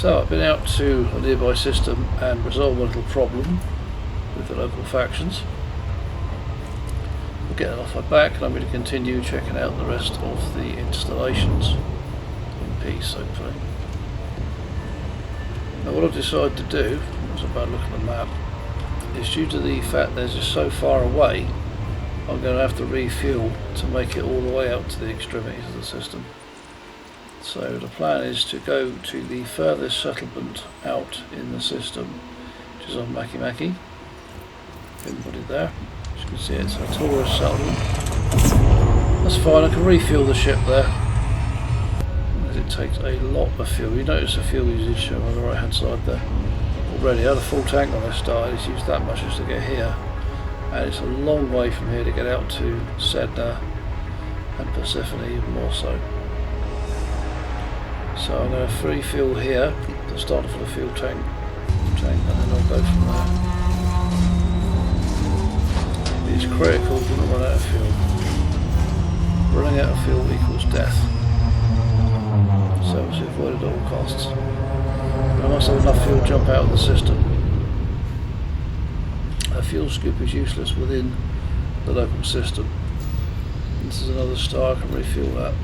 So I've been out to a nearby system and resolved a little problem with the local factions. We're getting off my back and I'm going to continue checking out the rest of the installations in peace, hopefully. Now what I've decided to do, it was about looking at the map, is due to the fact they're just so far away, I'm going to have to refuel to make it all the way out to the extremities of the system. So the plan is to go to the furthest settlement out in the system, which is on Makimaki. Everybody there. As you can see, it's a tourist settlement. That's fine, I can refuel the ship there. As it takes a lot of fuel. You notice the fuel usage on the right hand side there. Already I had a full tank when I started, it's used that much just to get here. And it's a long way from here to get out to Sedna and Persephone, even more so. So I'm going to free fuel here to start off with a fuel tank, and then I'll go from there. It's critical to not run out of fuel. Running out of fuel equals death. So it's avoided at all costs. But I must have enough fuel to jump out of the system. A fuel scoop is useless within the local system. This is another star, I can refuel that.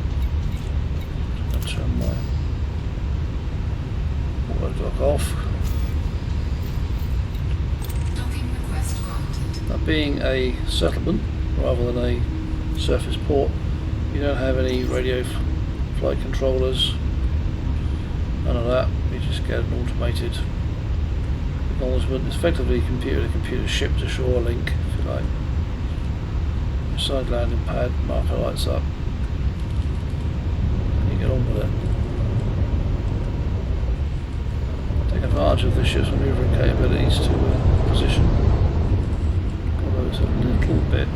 I'll turn my dock off. Now, being a settlement rather than a surface port, you don't have any radio flight controllers, none of that. You just get an automated acknowledgement. It's effectively computer ship to shore link, if you like. Side landing pad, marker lights up. You get on with it. Take advantage of the ship's manoeuvring capabilities to position. Although it's a little bit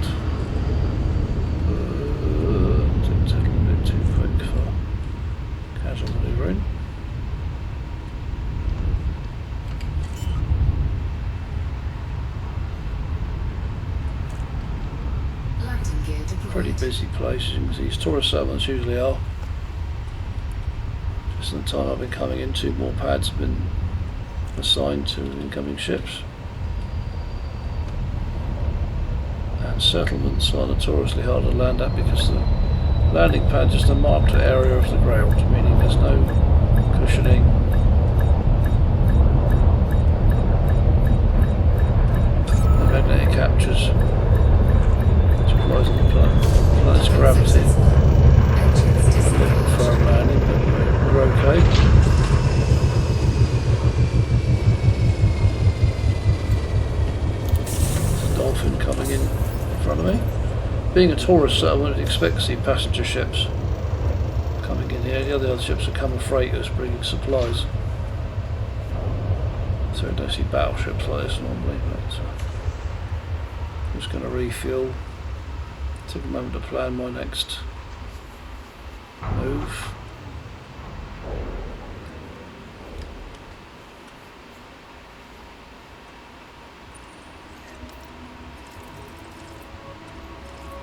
too quick for casual manoeuvring. Pretty busy place, as you can see. These tourist settlements usually are. Just in the time I've been coming in, 2 more pads have been assigned to incoming ships. And settlements are notoriously hard to land at because the landing pad is just a marked area of the ground, meaning there's no cushioning. The magnetic captures which applies on the planet's gravity. A little firm landing, but we're okay. Dolphin coming in front of me. Being a tourist settlement, you'd expect to see passenger ships coming in here. The other ships are coming freighters bringing supplies. So I don't see battleships like this normally, but I'm just going to refuel. Take a moment to plan my next move.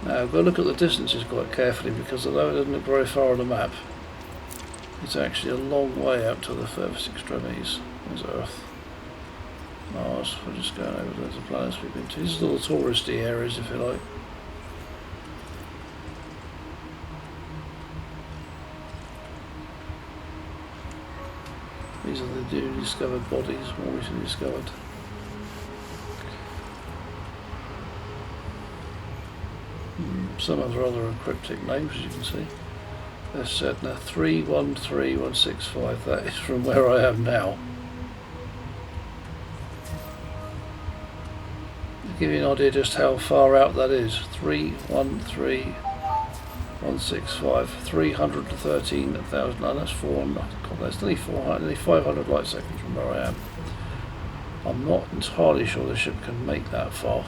Now I've got to look at the distances quite carefully because although it doesn't look very far on the map, it's actually a long way out to the furthest extremities. There's Earth, Mars. We're just going over the planets we've been to. These are all the touristy areas, if you like. These are the newly discovered bodies, more recently discovered. Some have rather cryptic names, as you can see. There's Sedna 313165, that is from where I am now. To give you an idea just how far out that is, 313165, 313,000, no, that's 400, God, that's nearly 400, nearly 500 light seconds from where I am. I'm not entirely sure the ship can make that far.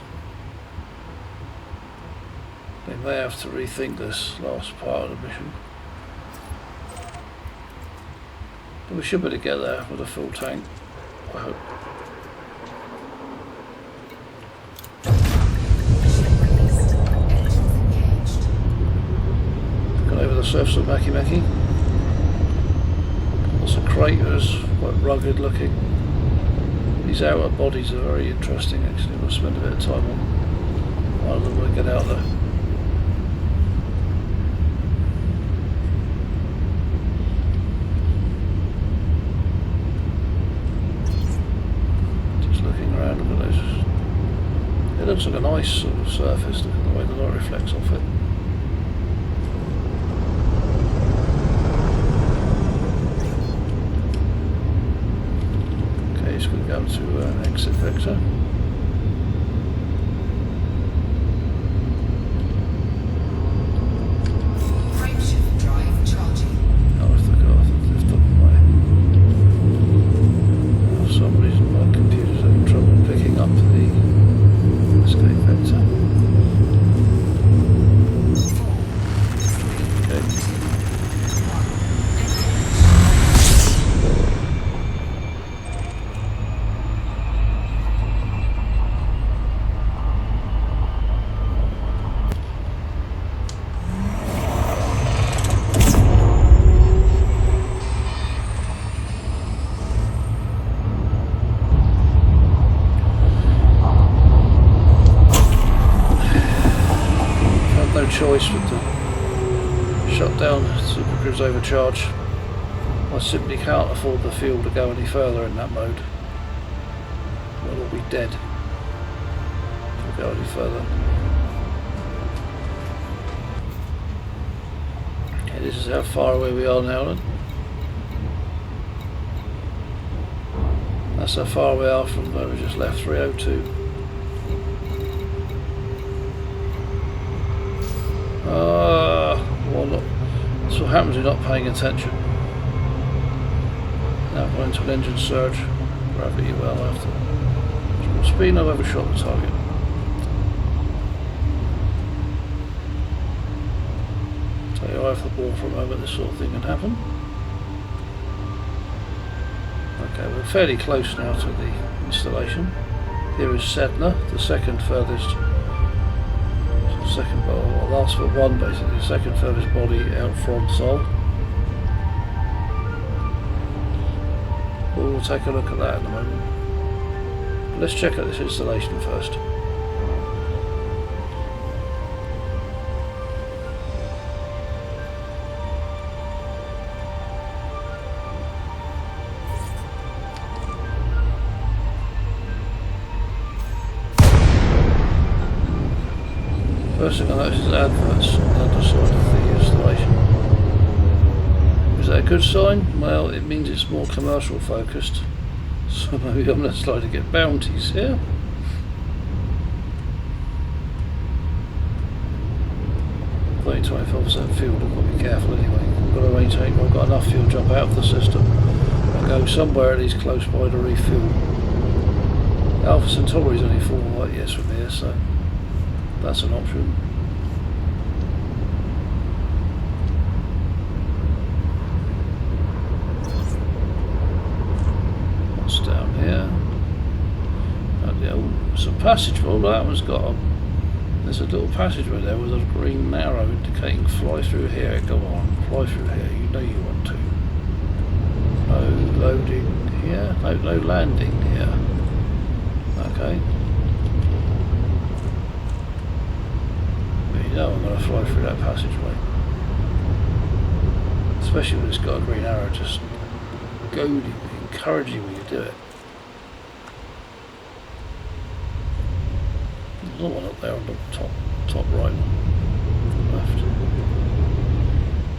They may have to rethink this last part of the mission. But we should be able to get there with a full tank, I hope. Gone over the surface of Makimaki. Lots of craters, quite rugged looking. These outer bodies are very interesting actually. We'll spend a bit of time on one of them when we get out there. Just looking around, look at those. It looks like a nice sort of surface, look at the way the light reflects off it. It's going to go to exit vector. Frameshift drive charging. Oh, if the way. For some reason my computer's having trouble picking up the escape vector. Okay. Choice but to shut down Supercruise overcharge. I simply can't afford the fuel to go any further in that mode. We'll all be dead if we go any further. Okay, this is how far away we are now then. That's how far we are from where we just left, 302. Well, look, that's what happens when you're not paying attention. Now going into an engine surge, gravity well after. Speed, I've overshot the target. Take your eye off the ball for a moment, this sort of thing can happen. Okay, we're fairly close now to the installation. Here is Sedna, the second furthest. Second, well, last but one basically, the second furthest body out from Sol. We'll take a look at that in a moment. Let's check out this installation first. First thing I noticed is adverts on the other side of the installation. Is that a good sign? Well, it means it's more commercial focused. So maybe I'm less likely to get bounties here. Only 25% fuel, I've got to be careful anyway. I've got to maintain I've got enough fuel to jump out of the system and go somewhere at least close by to refuel. Alpha Centauri is only 4 light years from here, so that's an option. What's down here? Some passage. Well, that one's got a. There's a little passageway there with a green arrow indicating fly through here. Go on, fly through here. You know you want to. No loading here. No landing here. Okay. You know I'm going to fly through that passageway. Especially when it's got a green arrow just goading me, encouraging me to do it. There's another one up there on the top right, left.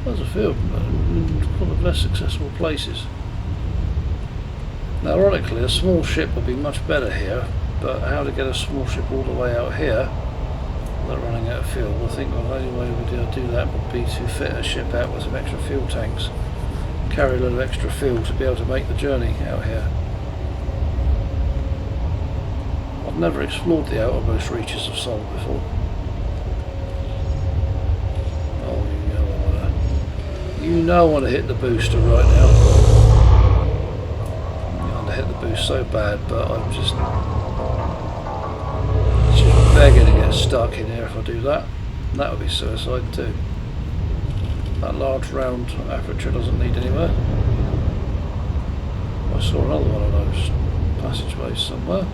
There's a field, but in one of the less accessible places. Now ironically, a small ship would be much better here, but how to get a small ship all the way out here without running out of fuel? I think the only way we do that would be to fit a ship out with some extra fuel tanks, carry a little extra fuel to be able to make the journey out here. I've never explored the outermost reaches of Sol before. Oh, you know I want to hit the booster right now. I want to hit the boost so bad, but I'm just begging to get stuck in here if I do that. And that would be suicide too. That large round aperture doesn't lead anywhere. saw another one of those passageways somewhere.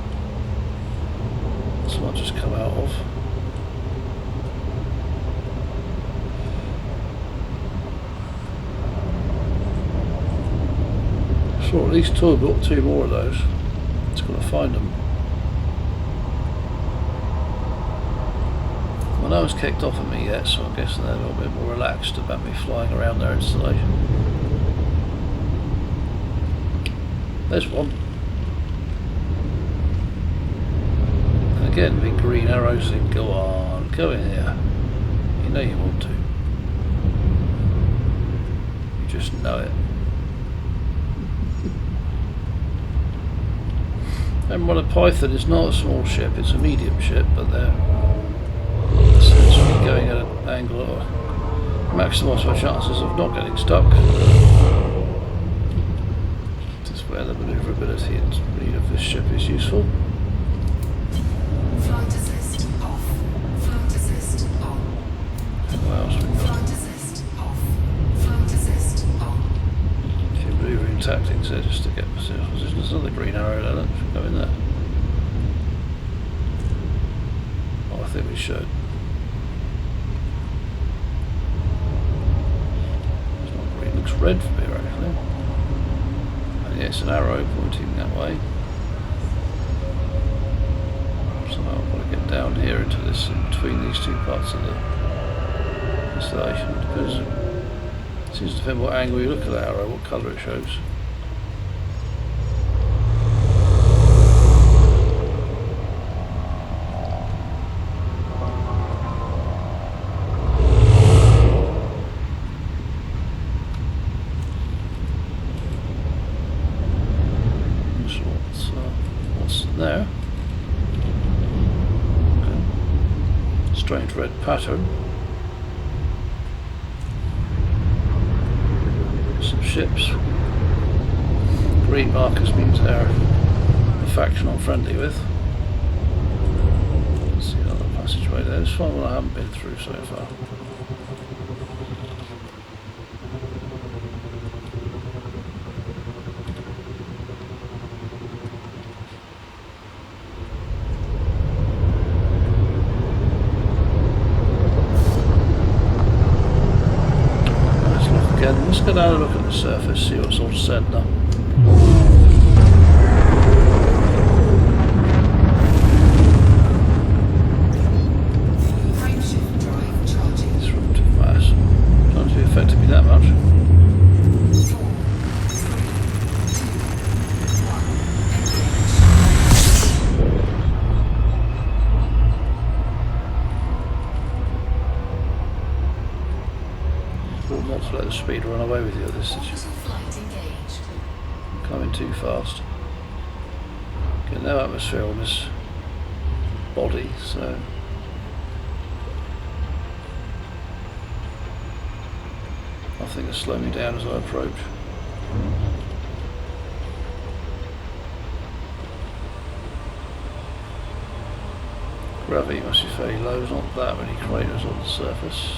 That's what I just come out of. Saw at least two more of those. Just got to find them. Well, no one's kicked off at me yet, so I'm guessing they're a little bit more relaxed about me flying around their installation. There's one. And again, big green arrow saying, go on, go in here. You know you want to. You just know it. And well, a Python is not a small ship, it's a medium ship, but they're essentially going at an angle to maximise my chances of not getting stuck. This is where the manoeuvrability and speed of this ship is useful. Flight assist off. Flight assist on. What else we got? Flight assist off. Flight assist on. A few manoeuvring tactics there just to get myself position. There's another green arrow there, should we go in there? Oh, I think we should. It's not green, it looks red from here actually. And yeah, it's an arrow pointing that way. So I've got to get down here into this, in between these two parts of the installation. It seems to depend what angle you look at that arrow, what colour it shows. What's there? Okay. Strange red pattern. Some ships. Green markers means they're a faction I'm friendly with. Let's see another passageway there. There's one I haven't been through so far. Let's go down and look at the surface, see what's all said now. Frameshift drive charging. Disruptive mass. Not to be affecting me that much. 4, 3, 2, 1. Not to let the speed run away with you at this Orbital flight engaged. coming too fast. Get no atmosphere on this body, so nothing to slow me down as I approach. Gravity must be fairly low, there's not that many craters on the surface.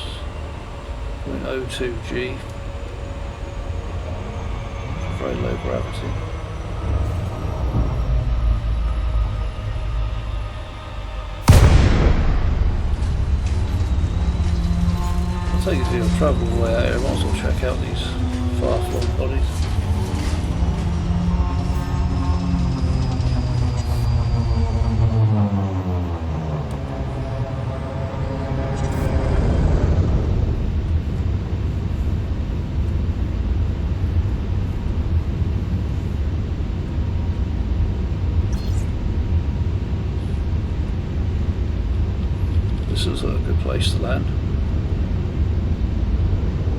0.02 G. Very low gravity. I'll take a deal of travel all the way out here. I might as well check out these far-flung bodies. This is a good place to land.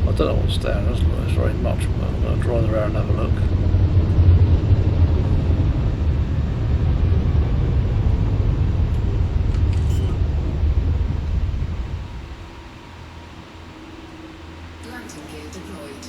I don't know what's down, there's very much, but I'm going to drive around and have a look. Landing gear deployed.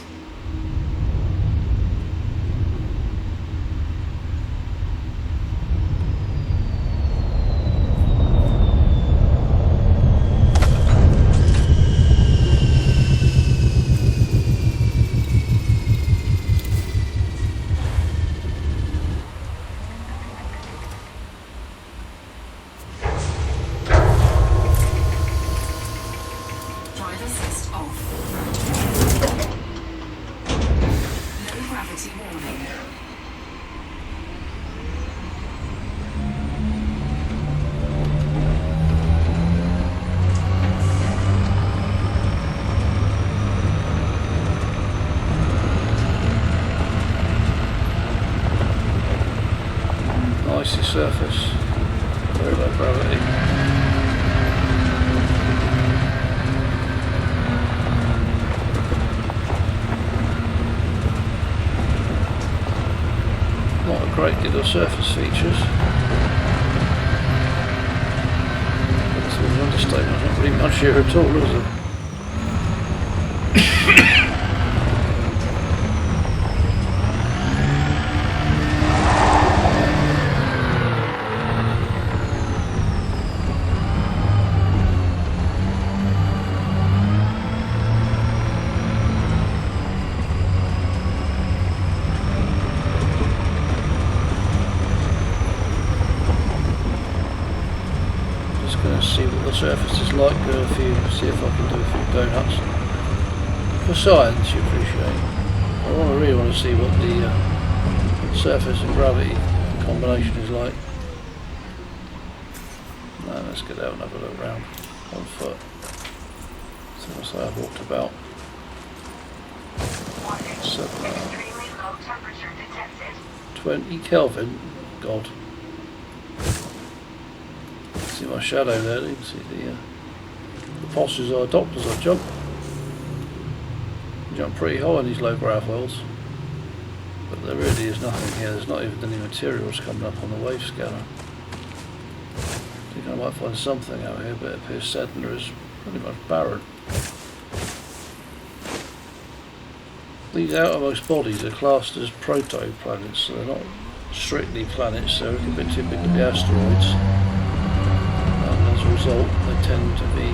icy surface, very low gravity. Not a great deal of surface features. That's an understatement, there's not really much here at all, is there? See what the surface is like, see if I can do a few donuts. For science, you appreciate. I really want to see what the surface and gravity combination is like. Now let's get out and have a look round on foot. So that's how I've walked about. 20 Kelvin, God. See my shadow there, you can see the pulses are Doppler's I jump pretty high on these low grav wells, but there really is nothing here. There's not even any materials coming up on the wave scanner. I think I might find something out here, but it appears Sedna is pretty much barren. These outermost bodies are classed as proto-planets, so they're not strictly planets, they're a bit too big to be asteroids. As a result, they tend to be,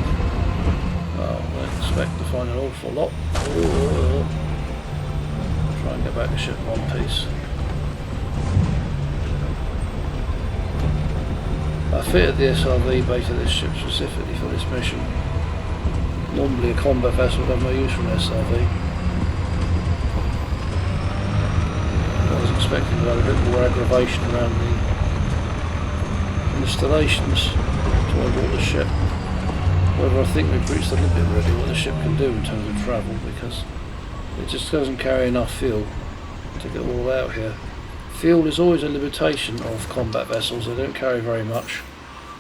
well, I expect to find an awful lot. Ooh. Try and get back to ship in one piece. I fitted the SRV bay to this ship specifically for this mission. Normally a combat vessel would have no use for an SRV. I was expecting to have a bit more aggravation around the installations toward the ship. However, I think we've reached the limit really what the ship can do in terms of travel, because it just doesn't carry enough fuel to get all out here. Fuel is always a limitation of combat vessels. They don't carry very much.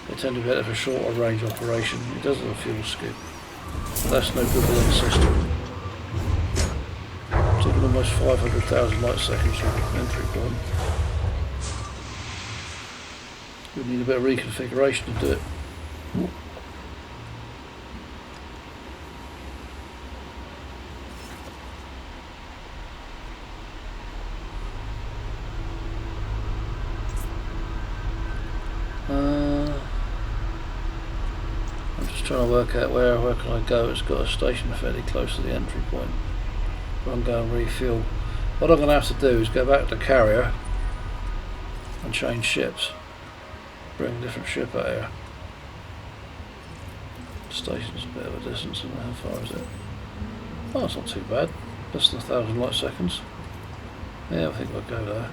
They tend to be better for shorter range operation. It does have a fuel skip. But that's no good within the system. It took almost 500,000 light seconds from the entry point. We need a bit of reconfiguration to do it. I'm just trying to work out where can I go. It's got a station fairly close to the entry point. I can go and refuel. What I'm going to have to do is go back to the carrier and change ships. Bring a different ship out here. The station's a bit of a distance, and how far is it? Oh, it's not too bad. Less than 1,000 light seconds. Yeah, I think I'll go there.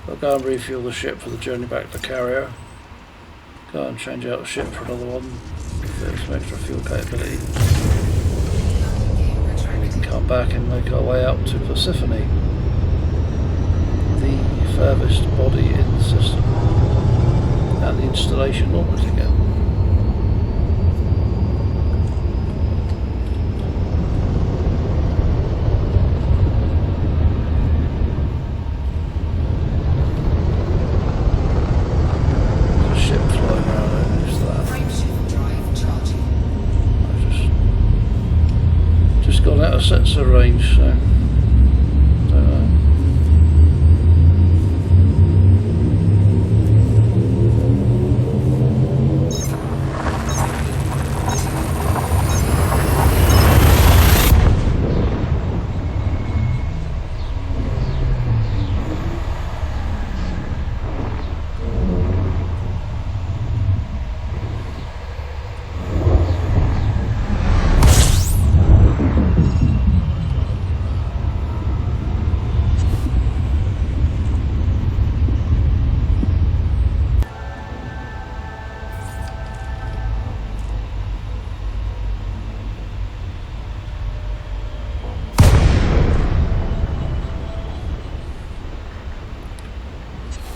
I'll go and refuel the ship for the journey back to the carrier. Go and change out the ship for another one. Give it some extra fuel capability. And we can come back and make our way out to Persephone, the furthest body in the system, and the installation orbit again. Sensor range, so don't know.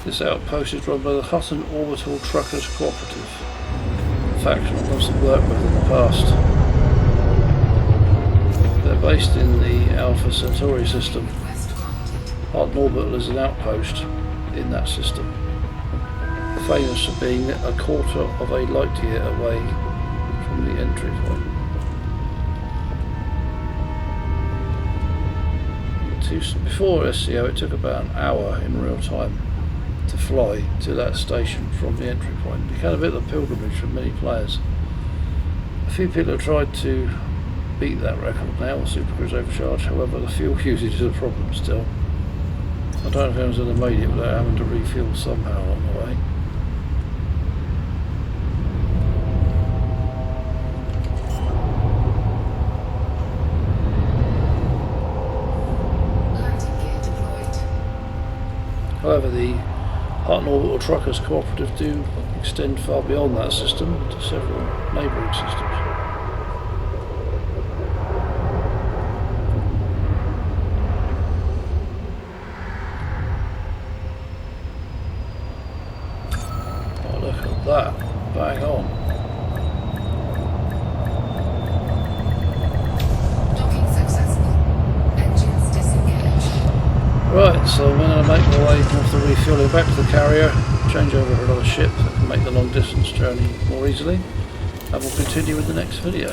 This outpost is run by the Hutton Orbital Truckers Cooperative, a faction I've done some work with in the past. They're based in the Alpha Centauri system. Hutton Orbital is an outpost in that system, famous for being a quarter of a light year away from the entry point. Before SCO it took about an hour in real time to fly to that station from the entry point. It became a bit of a pilgrimage for many players. A few people have tried to beat that record now with Supercruise Overcharge, however the fuel usage is a problem still. I don't know if anyone's ever made it without having to refuel somehow along the way. However, the Hutton Orbital Truckers Cooperative do extend far beyond that system to several neighbouring systems. Oh, look at that. Bang on. Docking successful. Engines disengaged. Right, so we're going to make my way off the refuelling back to the carrier, change over to another ship that can make the long distance journey more easily, and we'll continue with the next video.